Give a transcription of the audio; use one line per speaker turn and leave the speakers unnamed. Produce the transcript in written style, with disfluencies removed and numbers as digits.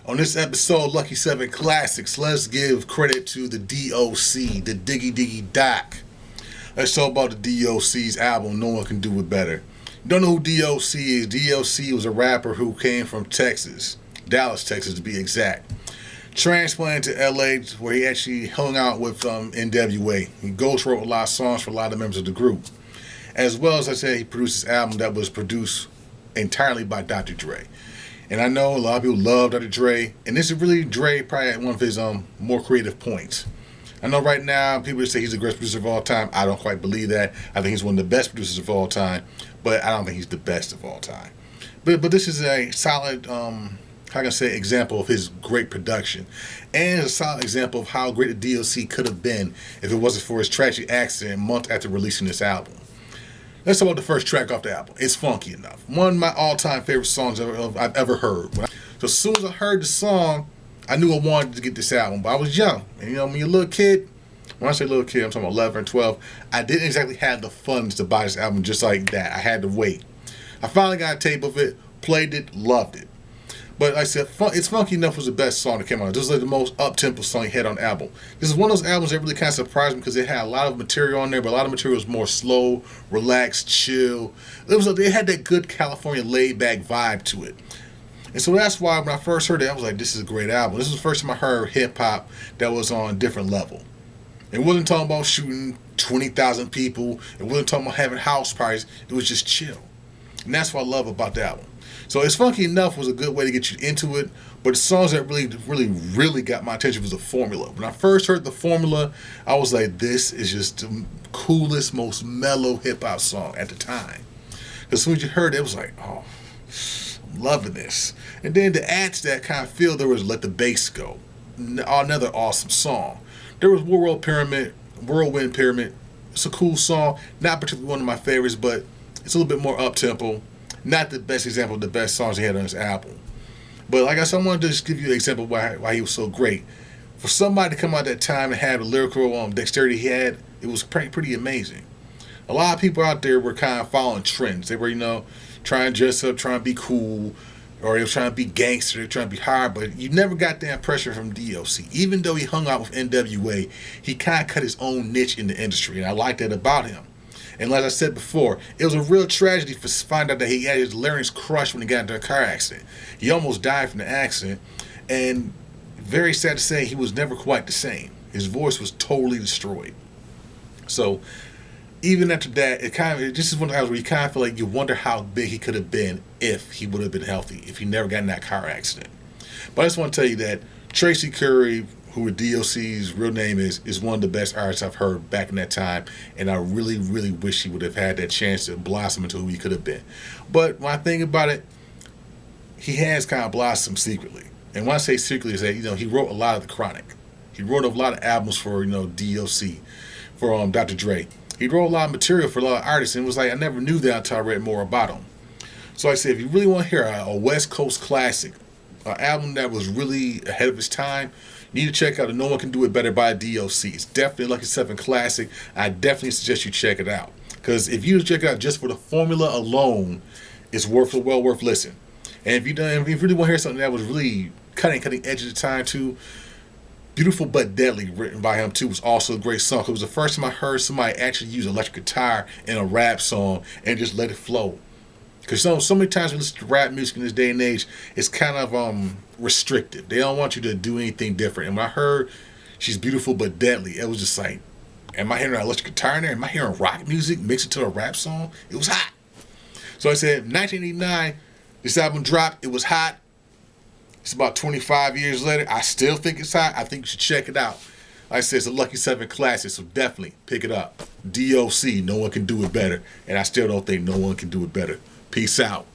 On this episode of Lucky 7 Classics, let's give credit to the D.O.C, the Diggy Diggy Doc. Let's talk about the D.O.C's album, No One Can Do It Better. You don't know who D.O.C is? D.O.C was a rapper who came from Texas, Dallas, Texas to be exact. Transplanted to L.A. where he actually hung out with N.W.A. He ghost wrote a lot of songs for a lot of members of the group. As well as I said, he produced this album that was produced entirely by Dr. Dre. And I know a lot of people love Dr. Dre, and this is really Dre probably at one of his more creative points. I know right now people say he's the greatest producer of all time. I don't quite believe that. I think he's one of the best producers of all time, but I don't think he's the best of all time. But this is a solid, how can I say, example of his great production, and a solid example of how great the D.O.C could have been if it wasn't for his tragic accident a month after releasing this album. Let's talk about the first track off the album. It's Funky Enough. One of my all-time favorite songs I've ever heard. So as soon as I heard the song, I knew I wanted to get this album, but I was young. And when you're a little kid, when I say little kid, I'm talking about 11 or 12, I didn't exactly have the funds to buy this album just like that. I had to wait. I finally got a tape of it, played it, loved it. But like I said, It's Funky Enough was the best song that came out. This was like the most up-tempo song he had on the album. This is one of those albums that really kind of surprised me because it had a lot of material on there, but a lot of material was more slow, relaxed, chill. It had that good California laid-back vibe to it. And so that's why when I first heard it, I was like, this is a great album. This was the first time I heard hip-hop that was on a different level. It wasn't talking about shooting 20,000 people. It wasn't talking about having house parties. It was just chill. And that's what I love about the album. So It's Funky Enough was a good way to get you into it, but the songs that really got my attention was the formula. When I first heard the formula, I was like, this is just the coolest, most mellow hip-hop song at the time. As soon as you heard it, it was like, oh, I'm loving this. And then to add to that kind of feel, there was Let the Bass Go, another awesome song. There was Whirlwind Pyramid. It's a cool song, not particularly one of my favorites, but it's a little bit more up-tempo. Not the best example of the best songs he had on his album. But like I said, I wanted to just give you an example of why he was so great. For somebody to come out that time and have the lyrical dexterity he had, it was pretty amazing. A lot of people out there were kind of following trends. They were, trying to dress up, trying to be cool, or they were trying to be gangster, trying to be hard, but you never got that impression from D.O.C. Even though he hung out with N.W.A, he kind of cut his own niche in the industry, and I like that about him. And like I said before, it was a real tragedy to find out that he had his larynx crushed when he got into a car accident. He almost died from the accident, and very sad to say, he was never quite the same. His voice was totally destroyed. So even after that, this is one of the times where you kind of feel like you wonder how big he could have been if he would have been healthy, if he never got in that car accident. But I just want to tell you that Tracy Curry, who D.O.C's real name is one of the best artists I've heard back in that time, and I really, really wish he would have had that chance to blossom into who he could have been. But when I think about it, he has kind of blossomed secretly. And when I say secretly, is that he wrote a lot of the Chronic. He wrote a lot of albums for D.O.C, for Dr. Dre. He wrote a lot of material for a lot of artists, and it was like I never knew that until I read more about him. So I say, if you really want to hear a West Coast classic, an album that was really ahead of its time, you need to check out the No One Can Do It Better by D.O.C. It's definitely a Lucky 7 classic. I definitely suggest you check it out. Because if you check it out just for the formula alone, it's well worth listening. And if you really want to hear something that was really cutting edge at the time too, Beautiful But Deadly, written by him too, was also a great song. It was the first time I heard somebody actually use electric guitar in a rap song and just let it flow. Because so many times we listen to rap music in this day and age, it's kind of restrictive. They don't want you to do anything different. And when I heard She's Beautiful But Deadly, it was just like, am I hearing an electric guitar in there? Am I hearing rock music mixed into a rap song? It was hot. So I said, 1989, this album dropped. It was hot. It's about 25 years later. I still think it's hot. I think you should check it out. Like I said, it's a Lucky 7 classic, so definitely pick it up. D.O.C, No One Can Do It Better. And I still don't think no one can do it better. Peace out.